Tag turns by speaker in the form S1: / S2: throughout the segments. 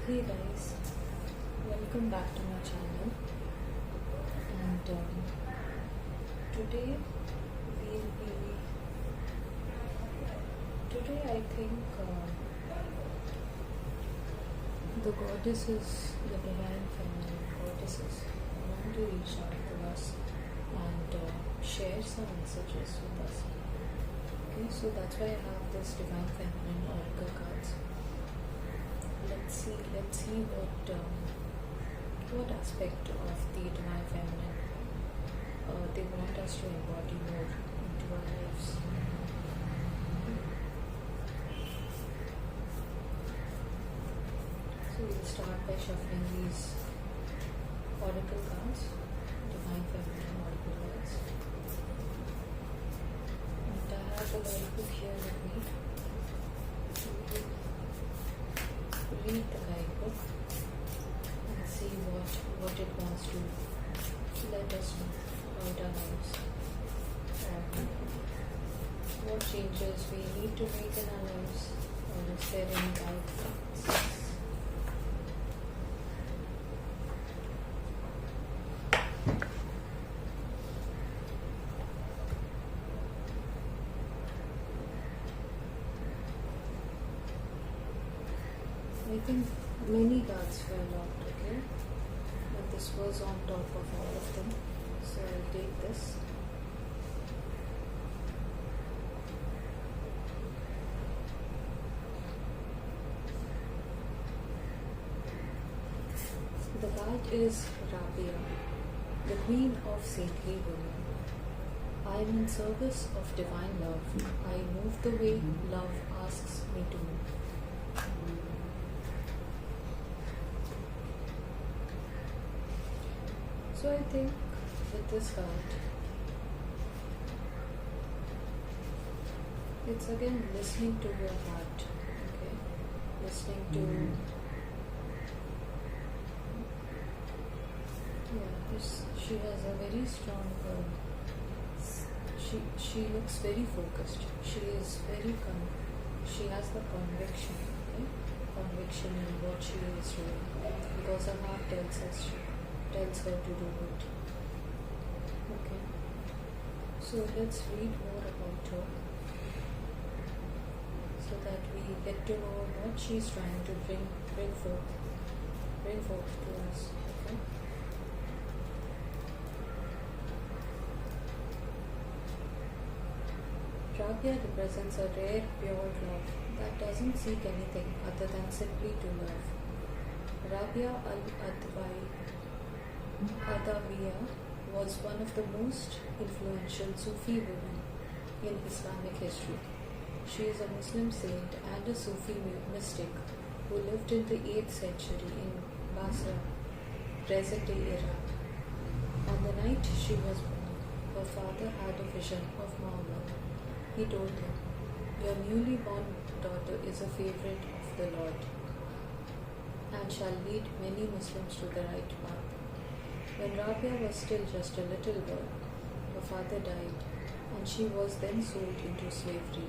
S1: Hey guys, welcome back to my channel. And today we'll be today I think the goddesses, the divine feminine goddesses, want to reach out to us and share some messages with us. Okay, so that's why I have this divine feminine oracle cards. Let's see what aspect of the divine feminine they want us to embody more into our lives. So we'll start by shuffling these oracle cards, divine feminine oracle cards. And I have the guidebook here with me. Read the guidebook and see what it wants to let us know about our lives, what changes we need to make in our lives, or is there any guidance. I think many cards were locked, okay? But this was on top of all of them. So I'll take this. The card is Rabia, the queen of saintly women. I am in service of divine love. I move the way love asks me to move. So I think with this card, it's again listening to your heart, okay? Listening to, she has a very strong, she looks very focused. She is very, she has the conviction, okay? Conviction in what she is doing, because her heart tells her to do it. Okay. So let's read more about her so that we get to know what she's trying to bring forth to us. Okay. Rabia represents a rare, pure love that doesn't seek anything other than simply to love. Rabia Adawiya was one of the most influential Sufi women in Islamic history. She is a Muslim saint and a Sufi mystic who lived in the 8th century in Basra, present-day Iraq. On the night she was born, her father had a vision of Muhammad. He told him, "Your newly born daughter is a favorite of the Lord and shall lead many Muslims to the right path." When Rabia was still just a little girl, her father died and she was then sold into slavery.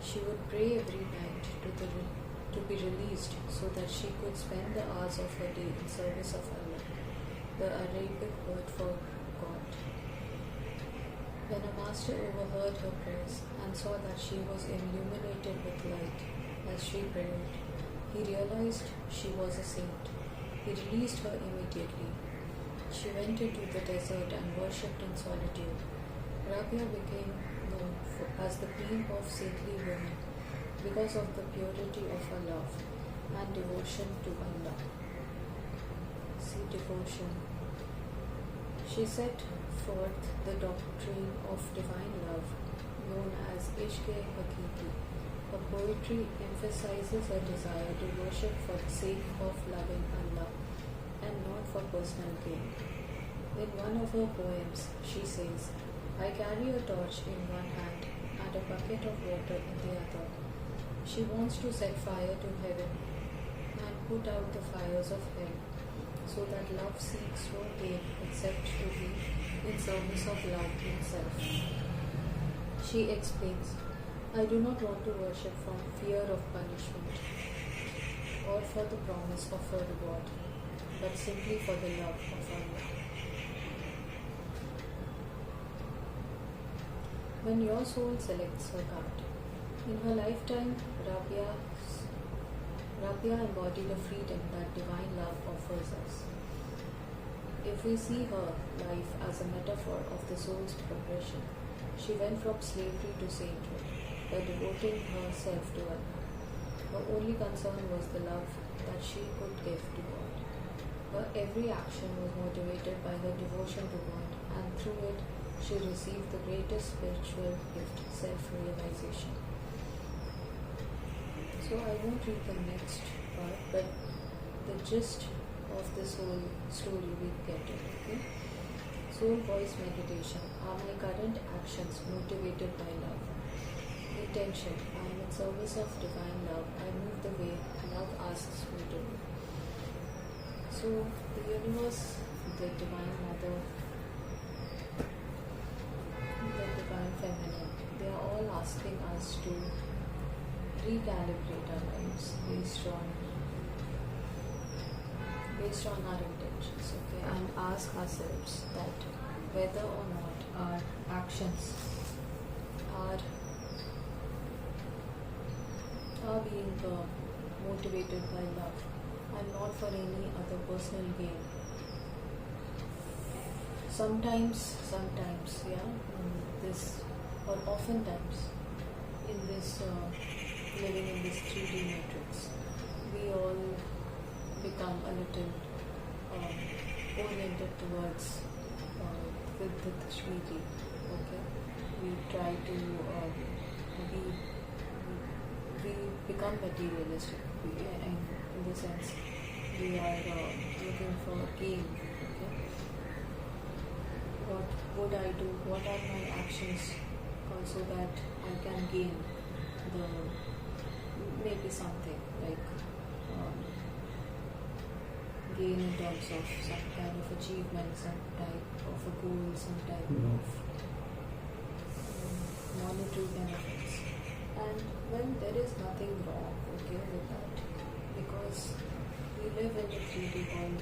S1: She would pray every night to be released so that she could spend the hours of her day in service of Allah, the Arabic word for God. When a master overheard her prayers and saw that she was illuminated with light as she prayed, he realized she was a saint. He released her immediately. She went into the desert and worshipped in solitude. Rabia became known as the queen of saintly women because of the purity of her love and devotion to Allah. See, devotion. She set forth the doctrine of divine love, known as Ishq-e-Hakiki. Her poetry emphasizes her desire to worship for the sake of loving Allah and not for personal gain. In one of her poems, she says, "I carry a torch in one hand and a bucket of water in the other." She wants to set fire to heaven and put out the fires of hell, so that love seeks no gain except to be in service of love himself. She explains, "I do not want to worship from fear of punishment or for the promise of a reward, but simply for the love of Allah. When your soul selects her card, in her lifetime, Rabia embodied a freedom that divine love offers us. If we see her life as a metaphor of the soul's progression, she went from slavery to sainthood by devoting herself to Allah. Her only concern was the love that she could give to God. Her every action was motivated by her devotion to God, and through it, she received the greatest spiritual gift, self-realization. So I won't read the next part, but the gist of this whole story we get it, okay? Soul voice meditation. Are my current actions motivated by love? Intention. I am in service of divine love. I move the way love asks me to move. So the universe, the divine mother, the divine feminine, they are all asking us to recalibrate our lives based on our intentions, okay, and ask ourselves that whether or not our actions are being motivated by love and not for any other personal gain. Sometimes, yeah, this or oftentimes in this living in this 3D matrix, we all become a little oriented towards with the Kashmiri. Okay, we try to we become materialistic. In the sense, we are looking for gain. Okay, what would I do? What are my actions so that I can gain the maybe something like gain in terms of some kind of achievement, some type of a goal, some type of monetary benefits. And when there is nothing wrong, okay, with that, because we live in the 3D world,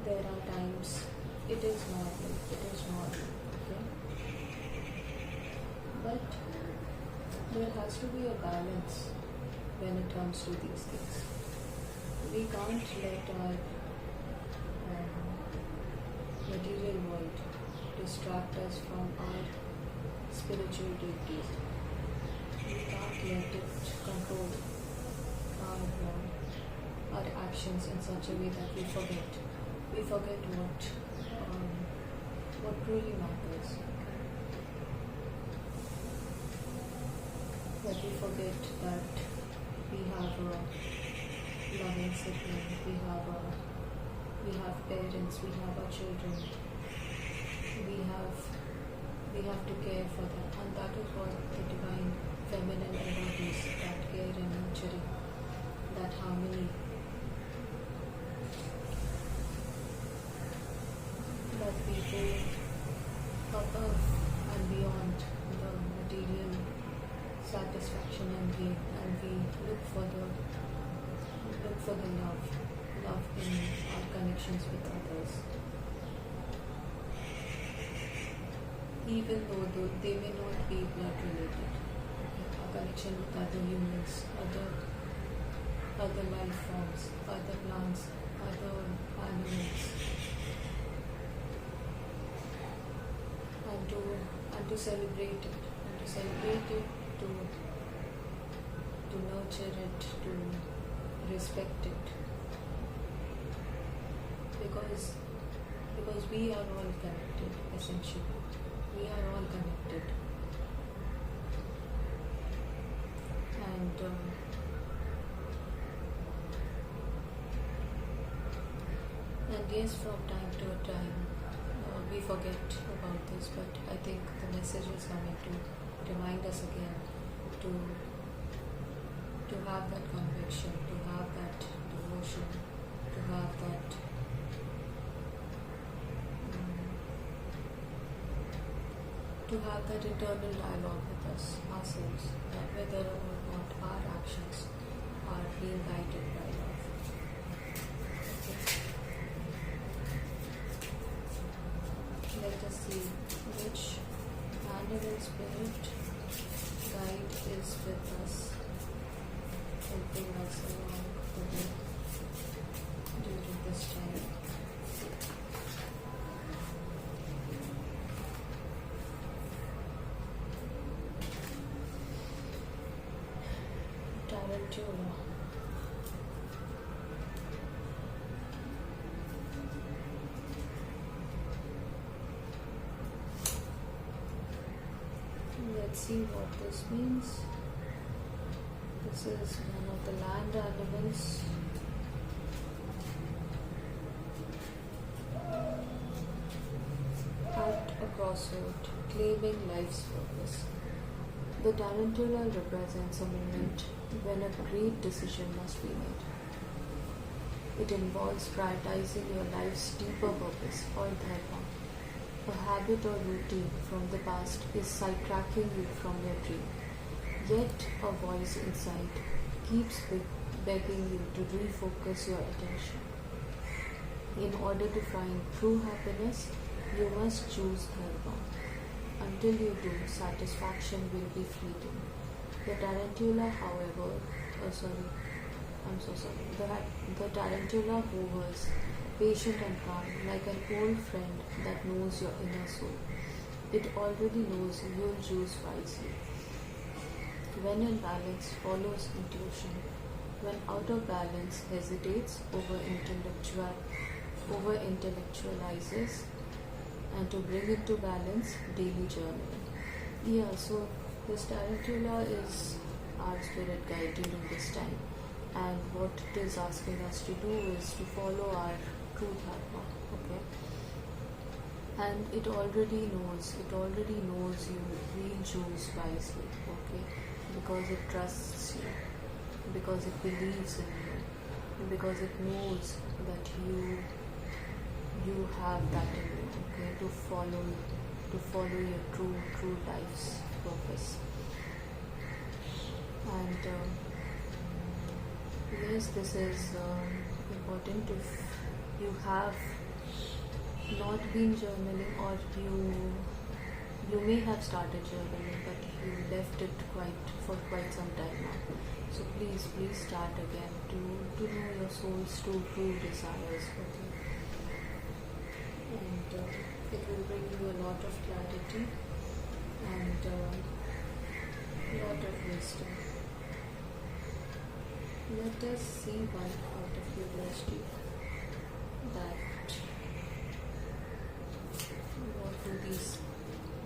S1: there are times it is normal, okay, but there has to be a balance when it comes to these things. We can't let our material world distract us from our spiritual duties. We can't let it control our actions in such a way that we forget what truly matters. That we forget that we have a loving sibling, we have parents, we have our children, we have to care for them, and that is what the divine feminine embodies, that care and nurturing, that harmony, that we go above and beyond the material satisfaction and gain, and we look for the love in our connections with others, even though they may not be blood related. Our connection with other humans, other life forms, other plants, other animals, and to celebrate it, to nurture it, to respect it, because we are all connected. Essentially, we are all connected, and yes, from time to time we forget about this, but I think the message is coming to remind us again to have that conviction, to have that devotion, to have that internal dialogue with ourselves, that whether or not our guide is with us, helping us along the way during this time. Tarantula. Let's see what this means. This is one of the land animals. At a crossroad, claiming life's purpose. The tarantula represents a moment when a great decision must be made. It involves prioritizing your life's deeper purpose or dharma. A habit or routine from the past is sidetracking you from your dream. Yet a voice inside keeps begging you to refocus your attention. In order to find true happiness, you must choose dharma. Until you do, satisfaction will be fleeting. The tarantula, however, The tarantula hovers, patient and calm, like an old friend that knows your inner soul. It already knows you'll choose wisely. When in balance, follows intuition. When out of balance, hesitates, over-intellectualizes, and to bring it to balance, daily journaling. Yeah, so this tarantula is our spirit guide during this time. And what it is asking us to do is to follow our true dharma, okay? And it already knows you will choose wisely, okay? Because it trusts you, because it believes in you, because it knows that you have that in you, okay? To follow your true life's purpose. And yes, this is important. If you have not been journaling, or you may have started journaling but you left it for quite some time now, so please start again to know your soul's true desires, okay? And it will bring you a lot of clarity and a lot of wisdom. Let us see one out of curiosity that what do these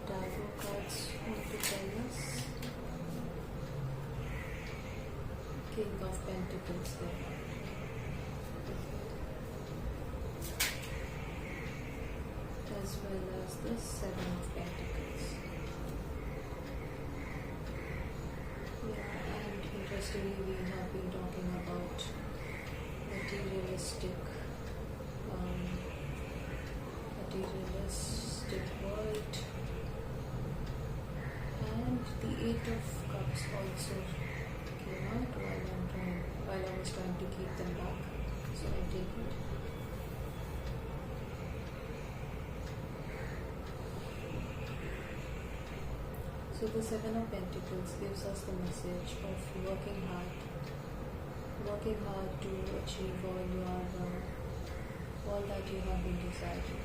S1: tarot cards want to tell us? King of Pentacles there. As well as the Seven of Pentacles. Yeah, and interestingly, we have been talking about materialistic world, and the Eight of Cups also came out while I was trying to keep them back, so I take it. So the Seven of Pentacles gives us the message of working hard to achieve all that you have been desiring,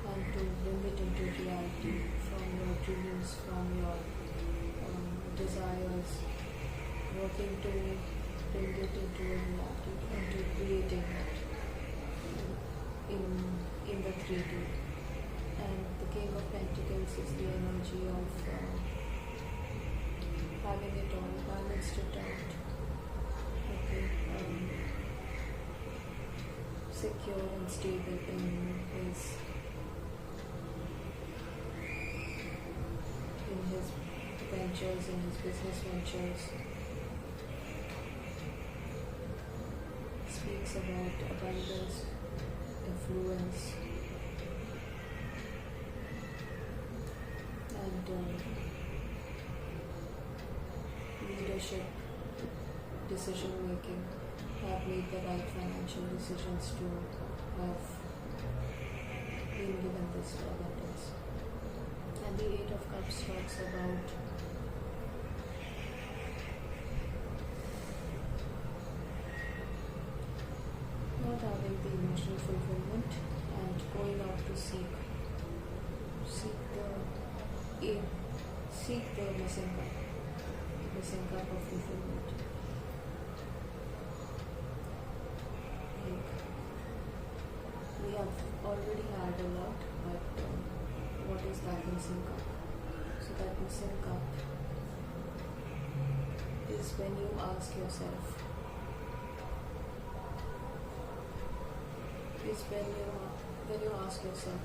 S1: and to bring it into reality from your dreams, from your desires, working to bring it into a reality and to creating it in the 3D. And the King of Pentacles is the energy of having it all balanced it out, okay, secure and stable in his ventures, in his business ventures. Speaks about abundance, influence, and leadership, decision making, have made the right financial decisions to have been given this abundance. And the Eight of Cups talks about the emotional fulfillment and going out to seek the missing cup of fulfillment. Like, we have already had a lot, but what is that missing cup? So that missing cup is when you ask yourself,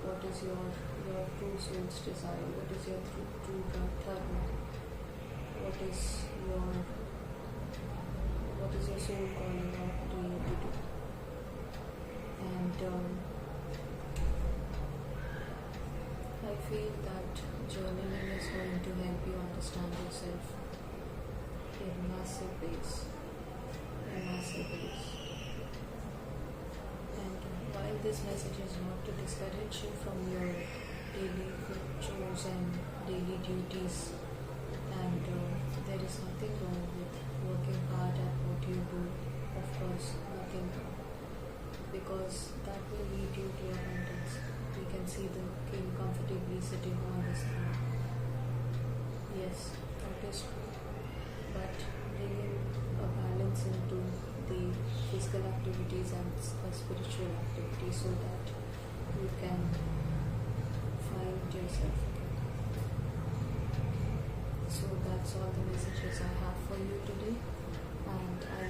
S1: what is your true soul's desire, what is your true dharma, what is your soul calling out to you to do. And I feel that journaling is going to help you understand yourself in massive ways. And while this message is not to discourage you from your daily chores and daily duties, and there is nothing wrong with working hard at what you do, of course, nothing wrong, because that will lead you to abundance. We can see the king comfortably sitting on his throne. Yes, that is true, but bringing a balance into the physical activities and spiritual activities so that you can find yourself again. So that's all the messages I have for you today, and I